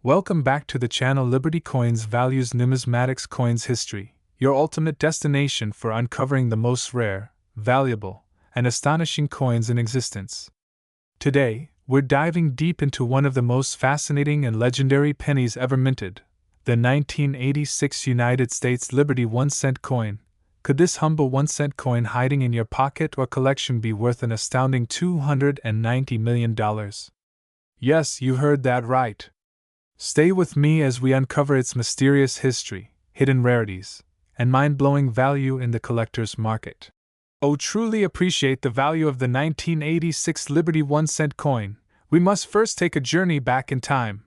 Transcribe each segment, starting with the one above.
Welcome back to the channel Liberty Coins Values Numismatics Coins History, your ultimate destination for uncovering the most rare, valuable, and astonishing coins in existence. Today, we're diving deep into one of the most fascinating and legendary pennies ever minted, the 1986 United States Liberty 1-cent coin. Could this humble 1-cent coin hiding in your pocket or collection be worth an astounding $290 million? Yes, you heard that right. Stay with me as we uncover its mysterious history, hidden rarities, and mind-blowing value in the collector's market. Oh, truly appreciate the value of the 1986 Liberty 1-cent coin. We must first take a journey back in time.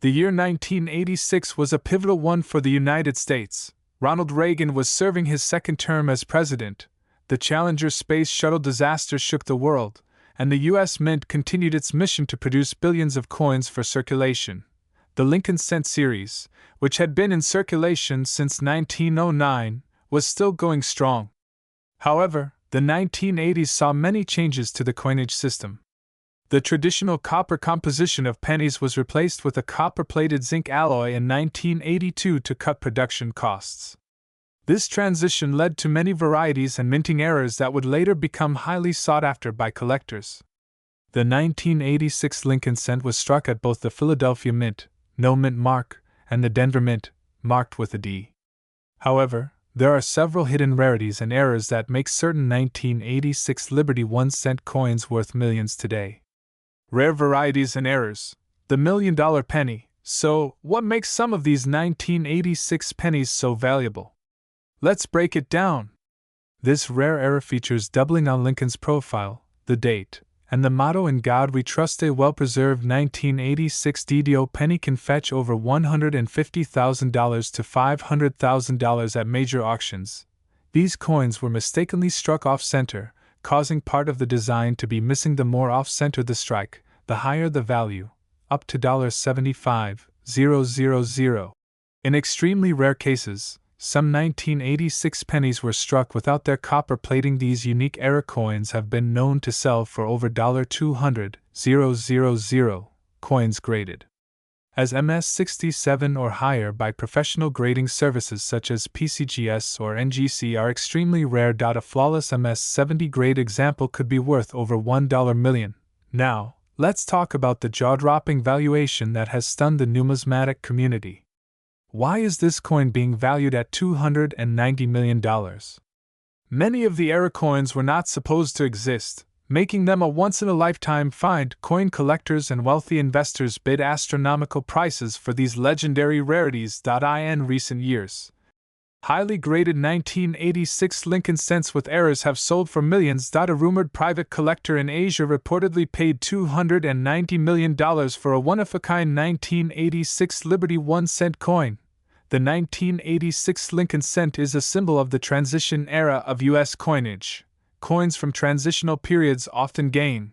The year 1986 was a pivotal one for the United States. Ronald Reagan was serving his second term as president. The Challenger space shuttle disaster shook the world, and the U.S. Mint continued its mission to produce billions of coins for circulation. The Lincoln Cent series, which had been in circulation since 1909, was still going strong. However, the 1980s saw many changes to the coinage system. The traditional copper composition of pennies was replaced with a copper-plated zinc alloy in 1982 to cut production costs. This transition led to many varieties and minting errors that would later become highly sought after by collectors. The 1986 Lincoln Cent was struck at both the Philadelphia Mint, no mint mark, and the Denver Mint, marked with a D. However, there are several hidden rarities and errors that make certain 1986 Liberty 1-cent coins worth millions today. Rare varieties and errors. The $1 million penny. So, what makes some of these 1986 pennies so valuable? Let's break it down. This rare error features doubling on Lincoln's profile, the date, and the motto "In God We Trust." A well-preserved 1986 DDO penny can fetch over $150,000 to $500,000 at major auctions. These coins were mistakenly struck off-center, causing part of the design to be missing. The more off-center the strike, the higher the value, up to $75,000. In extremely rare cases, some 1986 pennies were struck without their copper plating. These unique error coins have been known to sell for over $200,000, coins graded as MS67 or higher by professional grading services such as PCGS or NGC are extremely rare. A flawless MS70 grade example could be worth over $1 million. Now, let's talk about the jaw-dropping valuation that has stunned the numismatic community. Why is this coin being valued at $290 million? Many of the error coins were not supposed to exist, making them a once-in-a-lifetime find. Coin collectors and wealthy investors bid astronomical prices for these legendary rarities. In recent years, highly graded 1986 Lincoln Cents with errors have sold for millions. A rumored private collector in Asia reportedly paid $290 million for a one-of-a-kind 1986 Liberty 1-cent coin. The 1986 Lincoln Cent is a symbol of the transition era of U.S. coinage. Coins from transitional periods often gain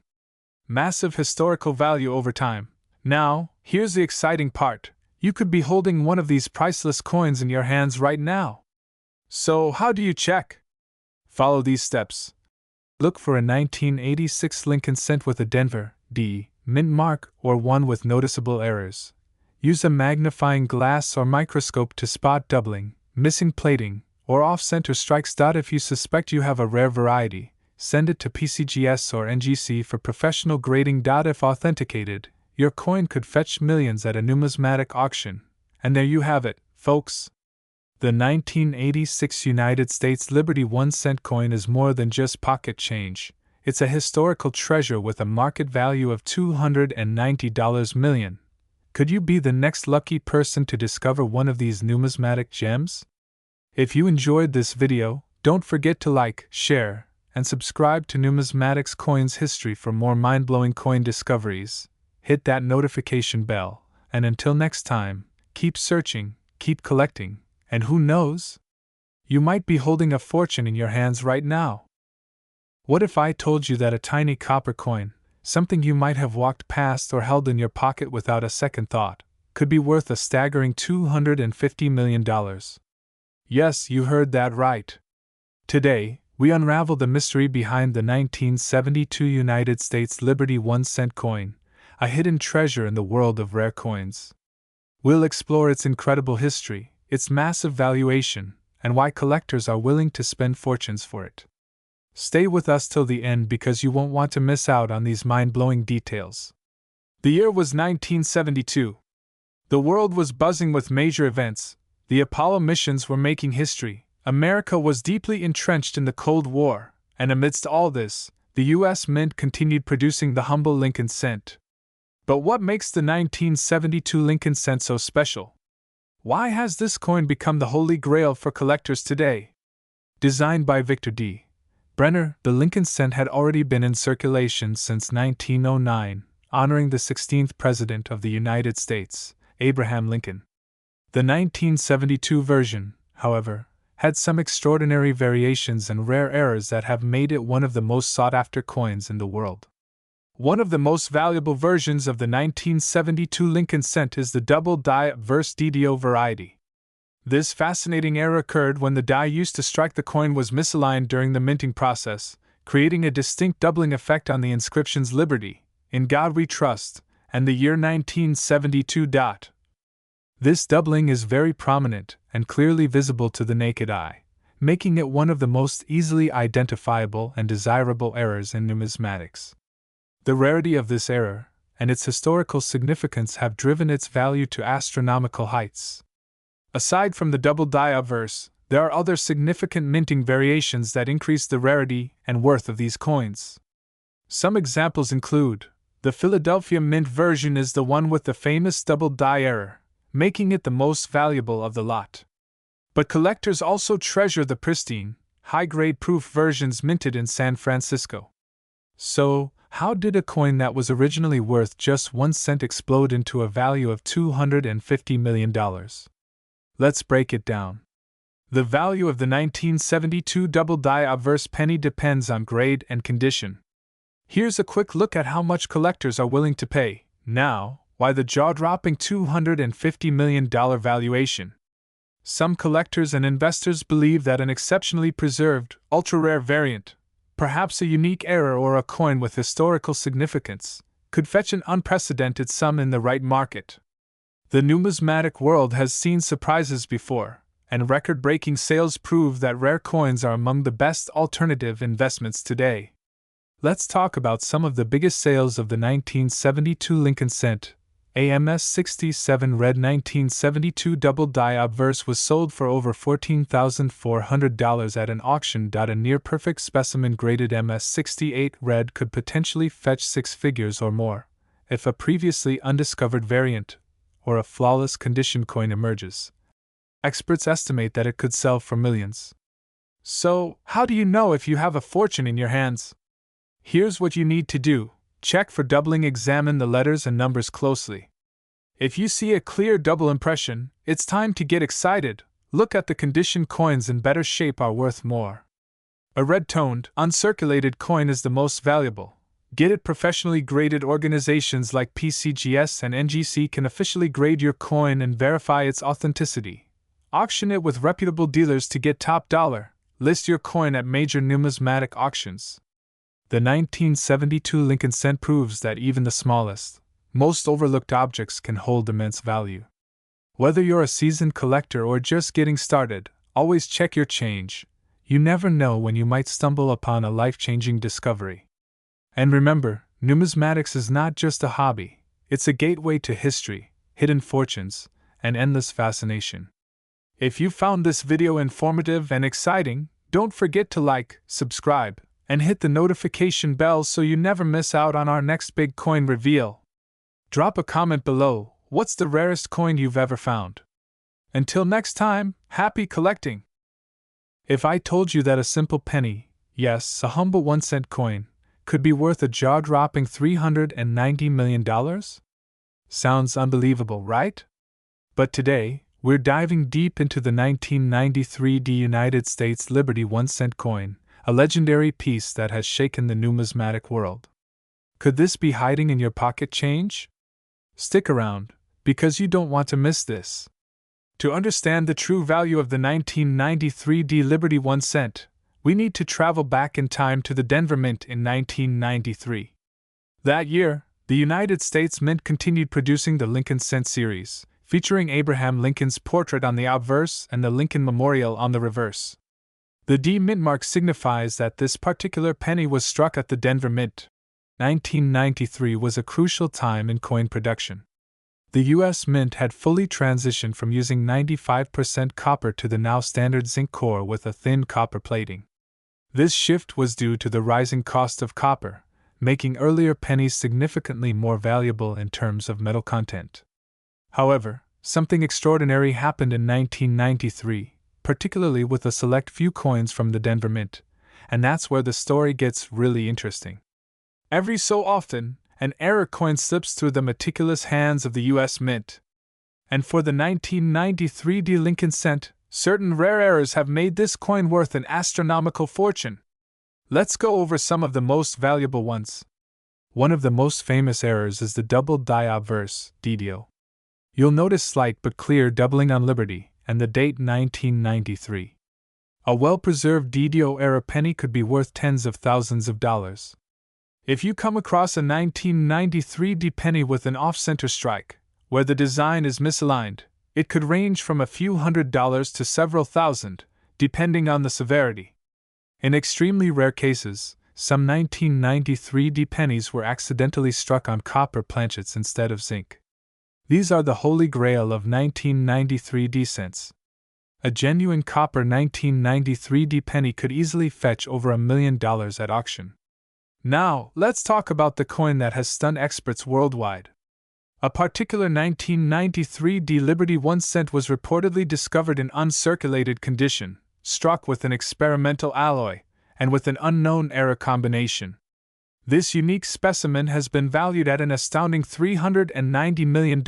massive historical value over time. Now, here's the exciting part. You could be holding one of these priceless coins in your hands right now. So, how do you check? Follow these steps. Look for a 1986 Lincoln Cent with a Denver D mint mark or one with noticeable errors. Use a magnifying glass or microscope to spot doubling, missing plating, or off-center strikes. If you suspect you have a rare variety, send it to PCGS or NGC for professional grading. If authenticated, your coin could fetch millions at a numismatic auction. And there you have it, folks. The 1986 United States Liberty 1-cent coin is more than just pocket change. It's a historical treasure with a market value of $290 million. Could you be the next lucky person to discover one of these numismatic gems? If you enjoyed this video, don't forget to like, share, and subscribe to Numismatics Coins History for more mind-blowing coin discoveries. Hit that notification bell, and until next time, keep searching, keep collecting, and who knows? You might be holding a fortune in your hands right now. What if I told you that a tiny copper coin, something you might have walked past or held in your pocket without a second thought, could be worth a staggering $250 million? Yes, you heard that right. Today, we unravel the mystery behind the 1972 United States Liberty 1-cent coin, a hidden treasure in the world of rare coins. We'll explore its incredible history, its massive valuation, and why collectors are willing to spend fortunes for it. Stay with us till the end because you won't want to miss out on these mind-blowing details. The year was 1972. The world was buzzing with major events. The Apollo missions were making history. America was deeply entrenched in the Cold War, and amidst all this, the U.S. Mint continued producing the humble Lincoln cent. But what makes the 1972 Lincoln cent so special? Why has this coin become the holy grail for collectors today? Designed by Victor D. Brenner, the Lincoln cent had already been in circulation since 1909, honoring the 16th President of the United States, Abraham Lincoln. The 1972 version, however, had some extraordinary variations and rare errors that have made it one of the most sought-after coins in the world. One of the most valuable versions of the 1972 Lincoln cent is the double die obverse DDO variety. This fascinating error occurred when the die used to strike the coin was misaligned during the minting process, creating a distinct doubling effect on the inscriptions Liberty, In God We Trust, and the year 1972. This doubling is very prominent and clearly visible to the naked eye, making it one of the most easily identifiable and desirable errors in numismatics. The rarity of this error and its historical significance have driven its value to astronomical heights. Aside from the double die obverse, there are other significant minting variations that increase the rarity and worth of these coins. Some examples include: the Philadelphia Mint version is the one with the famous double die error, making it the most valuable of the lot. But collectors also treasure the pristine, high-grade proof versions minted in San Francisco. So, how did a coin that was originally worth just 1 cent explode into a value of $250 million? Let's break it down. The value of the 1972 double die obverse penny depends on grade and condition. Here's a quick look at how much collectors are willing to pay. Now, why the jaw-dropping $250 million valuation? Some collectors and investors believe that an exceptionally preserved, ultra-rare variant, perhaps a unique error or a coin with historical significance, could fetch an unprecedented sum in the right market. The numismatic world has seen surprises before, and record-breaking sales prove that rare coins are among the best alternative investments today. Let's talk about some of the biggest sales of the 1972 Lincoln cent. AMS 67 red 1972 double die obverse was sold for over $14,400 at an auction. A near-perfect specimen graded MS 68 red could potentially fetch 6 figures or more if a previously undiscovered variant or a flawless condition coin emerges. Experts estimate that it could sell for millions. So, how do you know if you have a fortune in your hands? Here's what you need to do. Check for doubling. Examine the letters and numbers closely. If you see a clear double impression, it's time to get excited. Look at the condition. Coins in better shape are worth more. A red-toned, uncirculated coin is the most valuable. Get it professionally graded. Organizations like PCGS and NGC can officially grade your coin and verify its authenticity. Auction it with reputable dealers to get top dollar. List your coin at major numismatic auctions. The 1972 Lincoln cent proves that even the smallest, most overlooked objects can hold immense value. Whether you're a seasoned collector or just getting started, always check your change. You never know when you might stumble upon a life-changing discovery. And remember, numismatics is not just a hobby, it's a gateway to history, hidden fortunes, and endless fascination. If you found this video informative and exciting, don't forget to like, subscribe, and hit the notification bell so you never miss out on our next big coin reveal. Drop a comment below. What's the rarest coin you've ever found? Until next time, happy collecting! If I told you that a simple penny, yes, a humble 1 cent coin, could be worth a jaw-dropping $390 million? Sounds unbelievable, right? But today, we're diving deep into the 1993 United States Liberty 1 cent coin, a legendary piece that has shaken the numismatic world. Could this be hiding in your pocket change? Stick around, because you don't want to miss this. To understand the true value of the 1993 Liberty 1 cent, we need to travel back in time to the Denver Mint in 1993. That year, the United States Mint continued producing the Lincoln cent series, featuring Abraham Lincoln's portrait on the obverse and the Lincoln Memorial on the reverse. The D Mint mark signifies that this particular penny was struck at the Denver Mint. 1993 was a crucial time in coin production. The U.S. Mint had fully transitioned from using 95% copper to the now standard zinc core with a thin copper plating. This shift was due to the rising cost of copper, making earlier pennies significantly more valuable in terms of metal content. However, something extraordinary happened in 1993, particularly with a select few coins from the Denver Mint, and that's where the story gets really interesting. Every so often, an error coin slips through the meticulous hands of the U.S. Mint. And for the 1993 D Lincoln cent, certain rare errors have made this coin worth an astronomical fortune. Let's go over some of the most valuable ones. One of the most famous errors is the double die obverse, DDO. You'll notice slight but clear doubling on Liberty, and the date 1993. A well-preserved DDO era penny could be worth tens of thousands of dollars. If you come across a 1993 D penny with an off-center strike, where the design is misaligned, it could range from a few $100s to several thousand, depending on the severity. In extremely rare cases, some 1993 D pennies were accidentally struck on copper planchets instead of zinc. These are the holy grail of 1993 D cents. A genuine copper 1993 D penny could easily fetch over $1 million at auction. Now, let's talk about the coin that has stunned experts worldwide. A particular 1993 D Liberty 1 cent was reportedly discovered in uncirculated condition, struck with an experimental alloy, and with an unknown error combination. This unique specimen has been valued at an astounding $390 million.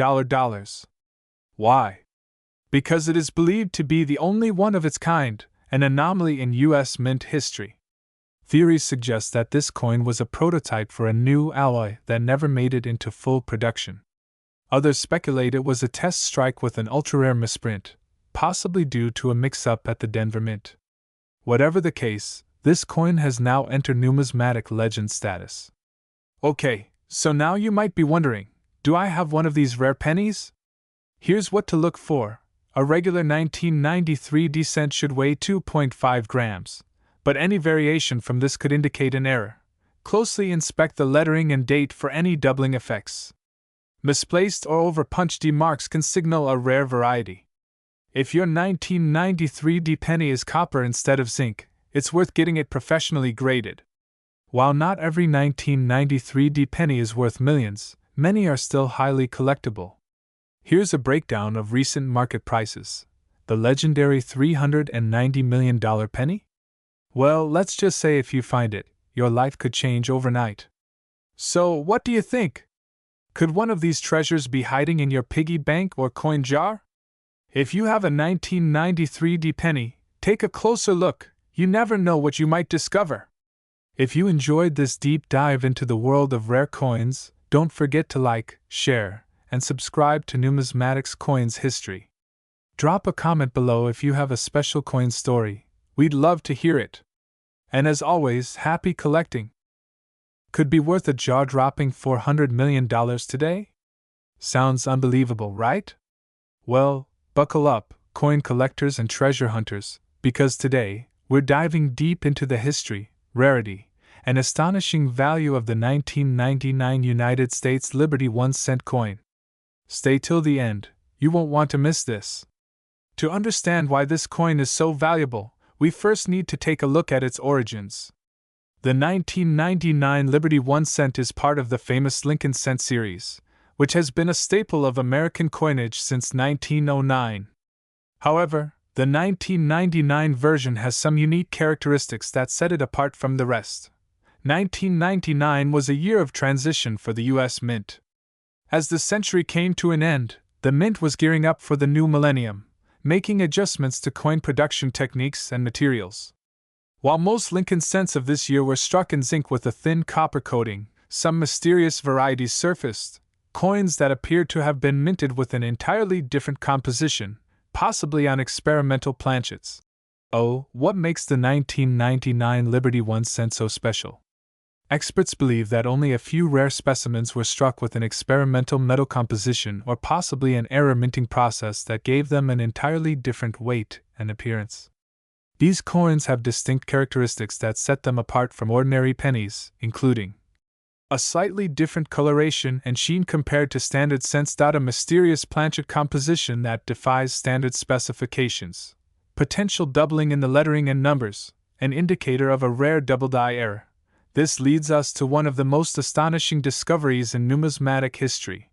Why? Because it is believed to be the only one of its kind, an anomaly in U.S. Mint history. Theories suggest that this coin was a prototype for a new alloy that never made it into full production. Others speculate it was a test strike with an ultra-rare misprint, possibly due to a mix-up at the Denver Mint. Whatever the case, this coin has now entered numismatic legend status. Okay, so now you might be wondering, do I have one of these rare pennies? Here's what to look for. A regular 1993 D cent should weigh 2.5 grams. But any variation from this could indicate an error. Closely inspect the lettering and date for any doubling effects. Misplaced or over-punched D marks can signal a rare variety. If your 1993 D penny is copper instead of zinc, it's worth getting it professionally graded. While not every 1993 D penny is worth millions, many are still highly collectible. Here's a breakdown of recent market prices. The legendary $390 million penny? Well, let's just say if you find it, your life could change overnight. So, what do you think? Could one of these treasures be hiding in your piggy bank or coin jar? If you have a 1993 D penny, take a closer look. You never know what you might discover. If you enjoyed this deep dive into the world of rare coins, don't forget to like, share, and subscribe to Numismatics Coins History. Drop a comment below if you have a special coin story. We'd love to hear it. And as always, happy collecting. Could be worth a jaw-dropping $400 million today? Sounds unbelievable, right? Well, buckle up, coin collectors and treasure hunters, because today, we're diving deep into the history, rarity, and astonishing value of the 1999 United States Liberty 1 cent coin. Stay till the end, you won't want to miss this. To understand why this coin is so valuable, we first need to take a look at its origins. The 1999 Liberty 1 cent is part of the famous Lincoln cent series, which has been a staple of American coinage since 1909. However, the 1999 version has some unique characteristics that set it apart from the rest. 1999 was a year of transition for the U.S. Mint. As the century came to an end, the Mint was gearing up for the new millennium, making adjustments to coin production techniques and materials. While most Lincoln cents of this year were struck in zinc with a thin copper coating, some mysterious varieties surfaced, coins that appeared to have been minted with an entirely different composition, possibly on experimental planchets. Oh, what makes the 1999 Liberty 1 cent so special? Experts believe that only a few rare specimens were struck with an experimental metal composition or possibly an error minting process that gave them an entirely different weight and appearance. These coins have distinct characteristics that set them apart from ordinary pennies, including a slightly different coloration and sheen compared to standard cents. A mysterious planchet composition that defies standard specifications. Potential doubling in the lettering and numbers, an indicator of a rare double-die error. This leads us to one of the most astonishing discoveries in numismatic history.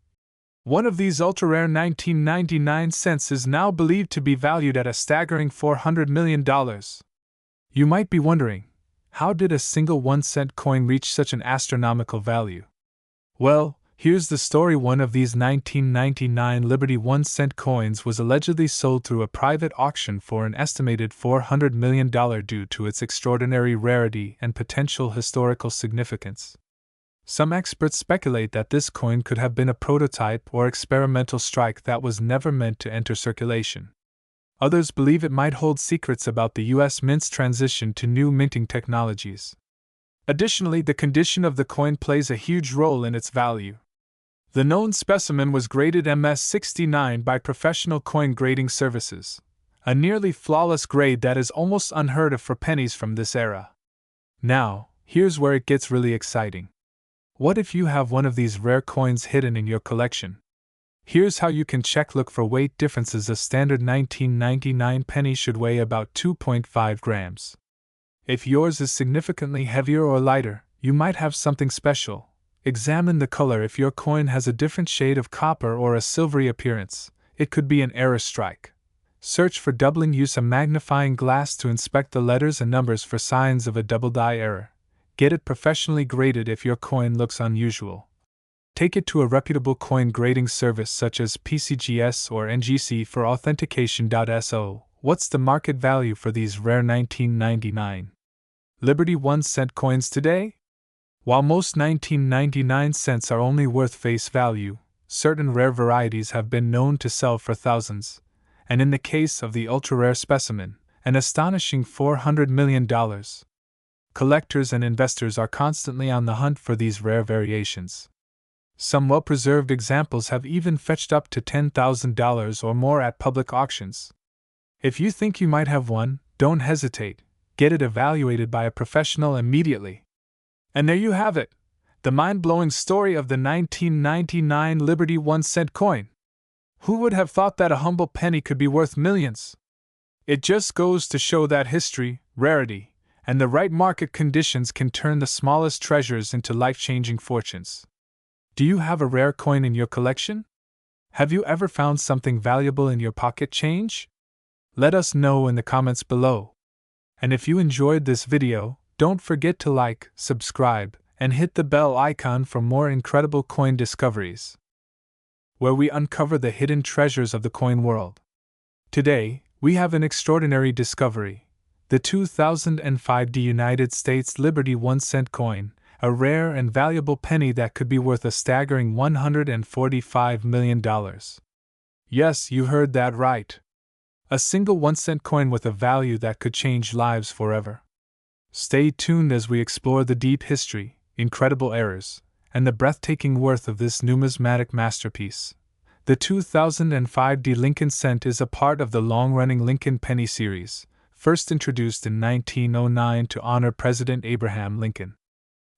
One of these ultra-rare 1999 cents is now believed to be valued at a staggering $400 million. You might be wondering, how did a single 1-cent coin reach such an astronomical value? Well, here's the story. One of these 1999 Liberty 1-cent coins was allegedly sold through a private auction for an estimated $400 million due to its extraordinary rarity and potential historical significance. Some experts speculate that this coin could have been a prototype or experimental strike that was never meant to enter circulation. Others believe it might hold secrets about the U.S. Mint's transition to new minting technologies. Additionally, the condition of the coin plays a huge role in its value. The known specimen was graded MS69 by professional coin grading services, a nearly flawless grade that is almost unheard of for pennies from this era. Now, here's where it gets really exciting. What if you have one of these rare coins hidden in your collection? Here's how you can check. Look for weight differences. A standard 1999 penny should weigh about 2.5 grams. If yours is significantly heavier or lighter, you might have something special. Examine the color. If your coin has a different shade of copper or a silvery appearance, it could be an error strike. Search for doubling. Use a magnifying glass to inspect the letters and numbers for signs of a double die error. Get it professionally graded if your coin looks unusual. Take it to a reputable coin grading service such as PCGS or NGC for authentication. So, what's the market value for these rare 1999 Liberty 1-cent coins today? While most 1999 cents are only worth face value, certain rare varieties have been known to sell for thousands, and in the case of the ultra-rare specimen, an astonishing $400 million. Collectors and investors are constantly on the hunt for these rare variations. Some well-preserved examples have even fetched up to $10,000 or more at public auctions. If you think you might have one, don't hesitate. Get it evaluated by a professional immediately. And there you have it, the mind-blowing story of the 1999 Liberty 1-cent coin. Who would have thought that a humble penny could be worth millions? It just goes to show that history, rarity, and the right market conditions can turn the smallest treasures into life-changing fortunes. Do you have a rare coin in your collection? Have you ever found something valuable in your pocket change? Let us know in the comments below. And if you enjoyed this video, don't forget to like, subscribe, and hit the bell icon for more incredible coin discoveries, where we uncover the hidden treasures of the coin world. Today, we have an extraordinary discovery: the 2005 United States Liberty 1-cent coin, a rare and valuable penny that could be worth a staggering $145 million. Yes, you heard that right. A single 1-cent coin with a value that could change lives forever. Stay tuned as we explore the deep history, incredible errors, and the breathtaking worth of this numismatic masterpiece. The 2005 Lincoln cent is a part of the long-running Lincoln penny series, first introduced in 1909 to honor President Abraham Lincoln.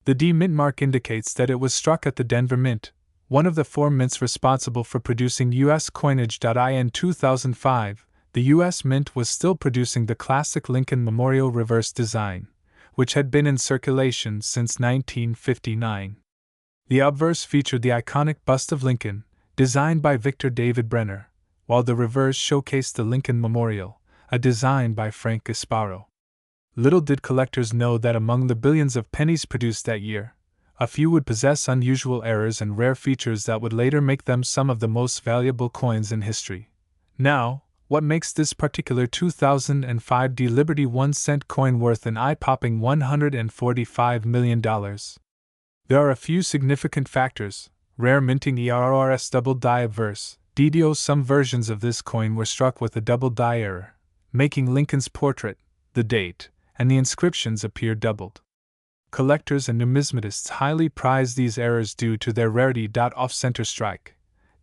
The D mint mark indicates that it was struck at the Denver Mint, one of the 4 mints responsible for producing U.S. coinage. In 2005, the U.S. Mint was still producing the classic Lincoln Memorial reverse design, which had been in circulation since 1959. The obverse featured the iconic bust of Lincoln, designed by Victor David Brenner, while the reverse showcased the Lincoln Memorial, a design by Frank Gasparo. Little did collectors know that among the billions of pennies produced that year, a few would possess unusual errors and rare features that would later make them some of the most valuable coins in history. Now, what makes this particular 2005 Liberty 1-cent coin worth an eye-popping $145 million? There are a few significant factors: rare minting, ERRS double die obverse, DDO. Some versions of this coin were struck with a double die error, making Lincoln's portrait, the date, and the inscriptions appear doubled. Collectors and numismatists highly prize these errors due to their rarity. Off-center strike.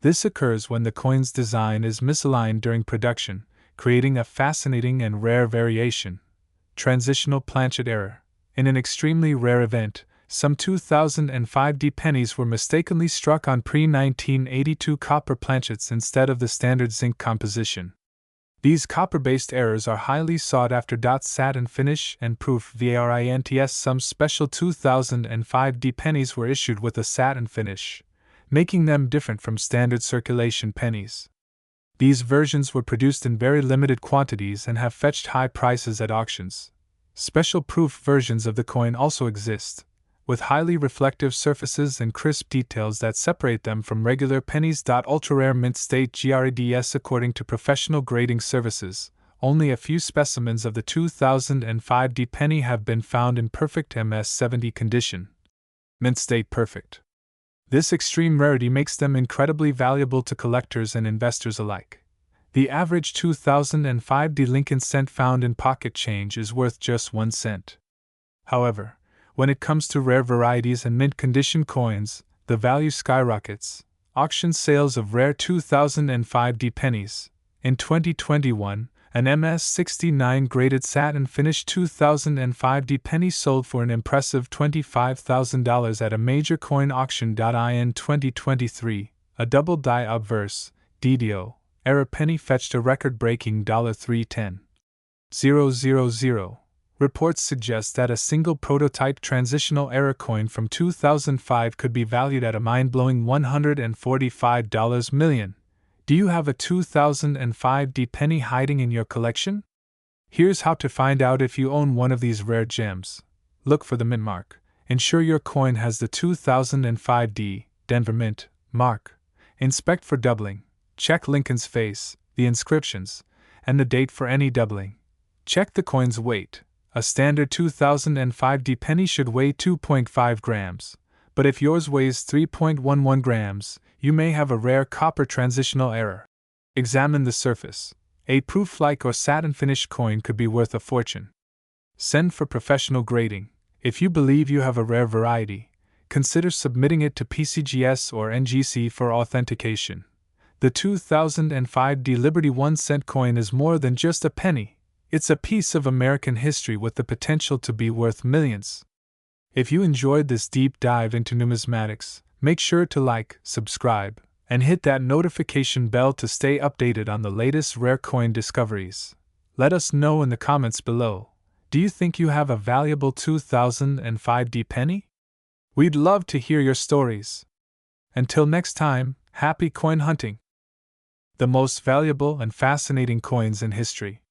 This occurs when the coin's design is misaligned during production, creating a fascinating and rare variation. Transitional planchet error. In an extremely rare event, some 2005 pennies were mistakenly struck on pre-1982 copper planchets instead of the standard zinc composition. These copper-based errors are highly sought after. Satin finish and proof. Varins. Some special 2005 pennies were issued with a satin finish, making them different from standard circulation pennies. These versions were produced in very limited quantities and have fetched high prices at auctions. Special proof versions of the coin also exist, with highly reflective surfaces and crisp details that separate them from regular pennies. Ultra-rare mint state GRADS. According to professional grading services, only a few specimens of the 2005 penny have been found in perfect MS70 condition. Mint state perfect. This extreme rarity makes them incredibly valuable to collectors and investors alike. The average 2005 Lincoln cent found in pocket change is worth just 1 cent. However, when it comes to rare varieties and mint condition coins, the value skyrockets. Auction sales of rare 2005 pennies. In 2021, an MS69 graded satin finished 2005 penny sold for an impressive $25,000 at a major coin auction. In 2023, a double die obverse DDO error penny fetched a record-breaking $310,000. Reports suggest that a single prototype transitional error coin from 2005 could be valued at a mind-blowing $145 million. Do you have a 2005 penny hiding in your collection? Here's how to find out if you own one of these rare gems. Look for the mint mark. Ensure your coin has the 2005 Denver Mint mark. Inspect for doubling. Check Lincoln's face, the inscriptions, and the date for any doubling. Check the coin's weight. A standard 2005 penny should weigh 2.5 grams, but if yours weighs 3.11 grams, you may have a rare copper transitional error. Examine the surface. A proof-like or satin finish coin could be worth a fortune. Send for professional grading. If you believe you have a rare variety, consider submitting it to PCGS or NGC for authentication. The 2005 Liberty 1 cent coin is more than just a penny. It's a piece of American history with the potential to be worth millions. If you enjoyed this deep dive into numismatics, make sure to like, subscribe, and hit that notification bell to stay updated on the latest rare coin discoveries. Let us know in the comments below. Do you think you have a valuable 2005 penny? We'd love to hear your stories. Until next time, happy coin hunting! The most valuable and fascinating coins in history.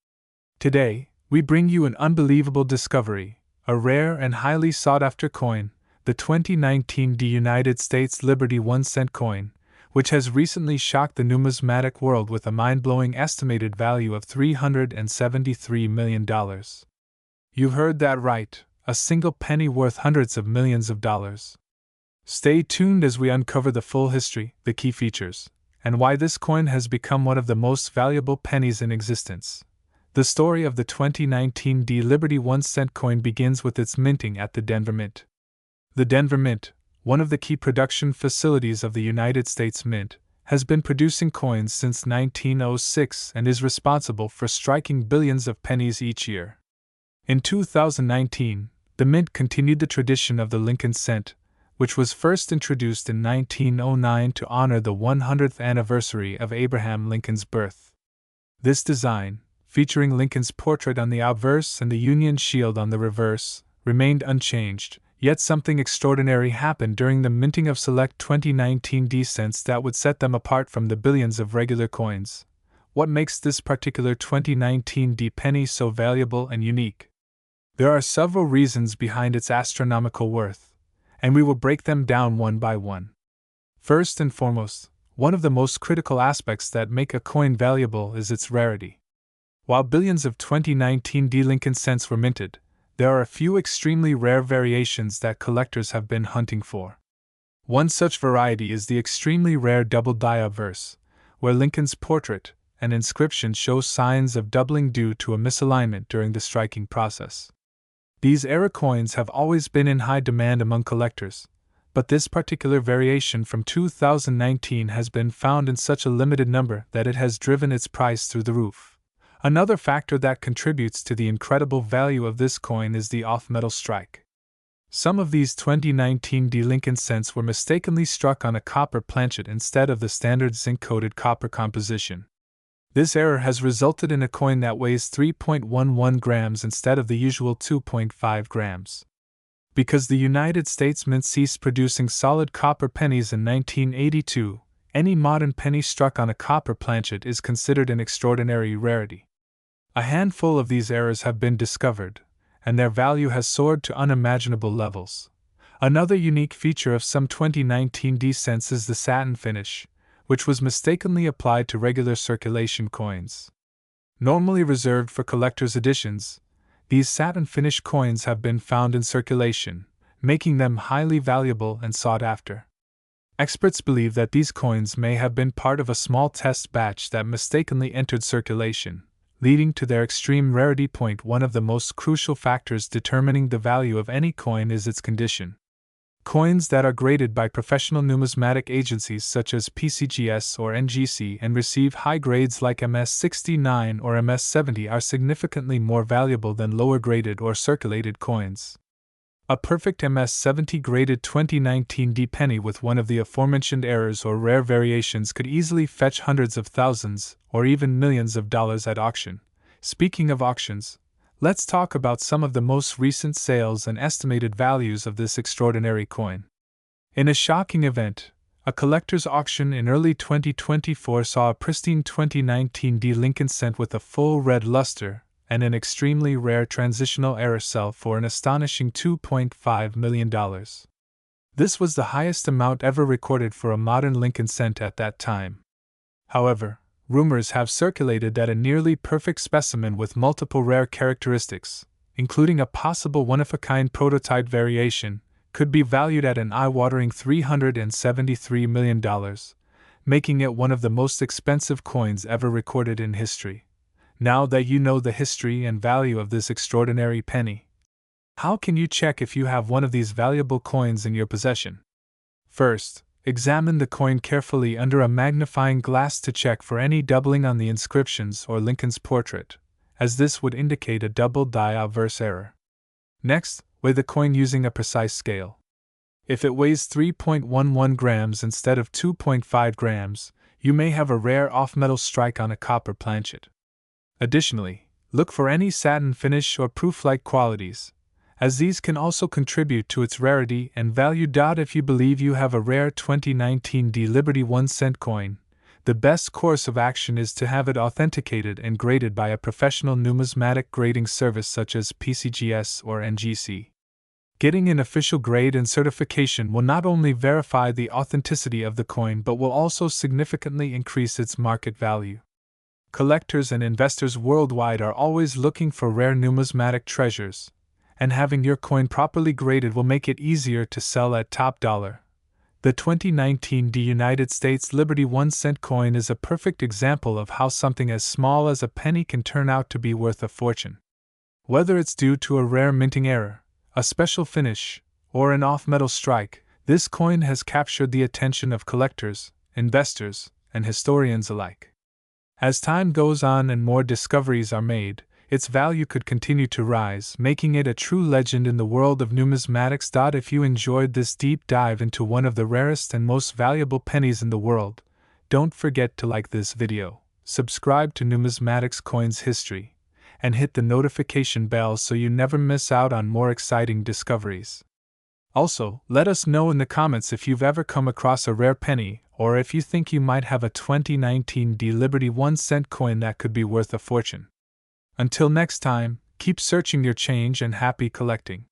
Today, we bring you an unbelievable discovery, a rare and highly sought-after coin, the 2019 United States Liberty 1 cent coin, which has recently shocked the numismatic world with a mind-blowing estimated value of $373 million. You heard that right, a single penny worth hundreds of millions of dollars. Stay tuned as we uncover the full history, the key features, and why this coin has become one of the most valuable pennies in existence. The story of the 2019 Liberty 1 cent coin begins with its minting at the Denver Mint. The Denver Mint, one of the key production facilities of the United States Mint, has been producing coins since 1906 and is responsible for striking billions of pennies each year. In 2019, the Mint continued the tradition of the Lincoln cent, which was first introduced in 1909 to honor the 100th anniversary of Abraham Lincoln's birth. This design, featuring Lincoln's portrait on the obverse and the Union Shield on the reverse, remained unchanged, yet something extraordinary happened during the minting of select 2019 cents that would set them apart from the billions of regular coins. What makes this particular 2019 penny so valuable and unique? There are several reasons behind its astronomical worth, and we will break them down one by one. First and foremost, one of the most critical aspects that make a coin valuable is its rarity. While billions of 2019 Lincoln cents were minted, there are a few extremely rare variations that collectors have been hunting for. One such variety is the extremely rare double die obverse, where Lincoln's portrait and inscription show signs of doubling due to a misalignment during the striking process. These era coins have always been in high demand among collectors, but this particular variation from 2019 has been found in such a limited number that it has driven its price through the roof. Another factor that contributes to the incredible value of this coin is the off-metal strike. Some of these 2019 delinquent cents were mistakenly struck on a copper planchet instead of the standard zinc-coated copper composition. This error has resulted in a coin that weighs 3.11 grams instead of the usual 2.5 grams. Because the United States Mint ceased producing solid copper pennies in 1982, any modern penny struck on a copper planchet is considered an extraordinary rarity. A handful of these errors have been discovered, and their value has soared to unimaginable levels. Another unique feature of some 2019 D cents is the satin finish, which was mistakenly applied to regular circulation coins. Normally reserved for collector's editions, these satin finish coins have been found in circulation, making them highly valuable and sought after. Experts believe that these coins may have been part of a small test batch that mistakenly entered circulation, leading to their extreme rarity. One of the most crucial factors determining the value of any coin is its condition. Coins that are graded by professional numismatic agencies such as PCGS or NGC and receive high grades like MS69 or MS70 are significantly more valuable than lower graded or circulated coins. A perfect MS70 graded 2019 D penny with one of the aforementioned errors or rare variations could easily fetch hundreds of thousands or even millions of dollars at auction. Speaking of auctions, let's talk about some of the most recent sales and estimated values of this extraordinary coin. In a shocking event, a collector's auction in early 2024 saw a pristine 2019 delinquent cent with a full red luster and an extremely rare transitional error sell for an astonishing $2.5 million. This was the highest amount ever recorded for a modern Lincoln cent at that time. However, rumors have circulated that a nearly perfect specimen with multiple rare characteristics, including a possible one-of-a-kind prototype variation, could be valued at an eye-watering $373 million, making it one of the most expensive coins ever recorded in history. Now that you know the history and value of this extraordinary penny, how can you check if you have one of these valuable coins in your possession? First, examine the coin carefully under a magnifying glass to check for any doubling on the inscriptions or Lincoln's portrait, as this would indicate a double die-obverse error. Next, weigh the coin using a precise scale. If it weighs 3.11 grams instead of 2.5 grams, you may have a rare off-metal strike on a copper planchet. Additionally, look for any satin finish or proof-like qualities, as these can also contribute to its rarity and value. If you believe you have a rare 2019 D Liberty 1-cent coin, the best course of action is to have it authenticated and graded by a professional numismatic grading service such as PCGS or NGC. Getting an official grade and certification will not only verify the authenticity of the coin but will also significantly increase its market value. Collectors and investors worldwide are always looking for rare numismatic treasures, and having your coin properly graded will make it easier to sell at top dollar. The 2019 D United States Liberty 1-cent coin is a perfect example of how something as small as a penny can turn out to be worth a fortune. Whether it's due to a rare minting error, a special finish, or an off-metal strike, this coin has captured the attention of collectors, investors, and historians alike. As time goes on and more discoveries are made, its value could continue to rise, making it a true legend in the world of numismatics. If you enjoyed this deep dive into one of the rarest and most valuable pennies in the world, don't forget to like this video, subscribe to Numismatics Coins History, and hit the notification bell so you never miss out on more exciting discoveries. Also, let us know in the comments if you've ever come across a rare penny, or if you think you might have a 2019 D Liberty 1-cent coin that could be worth a fortune. Until next time, keep searching your change and happy collecting.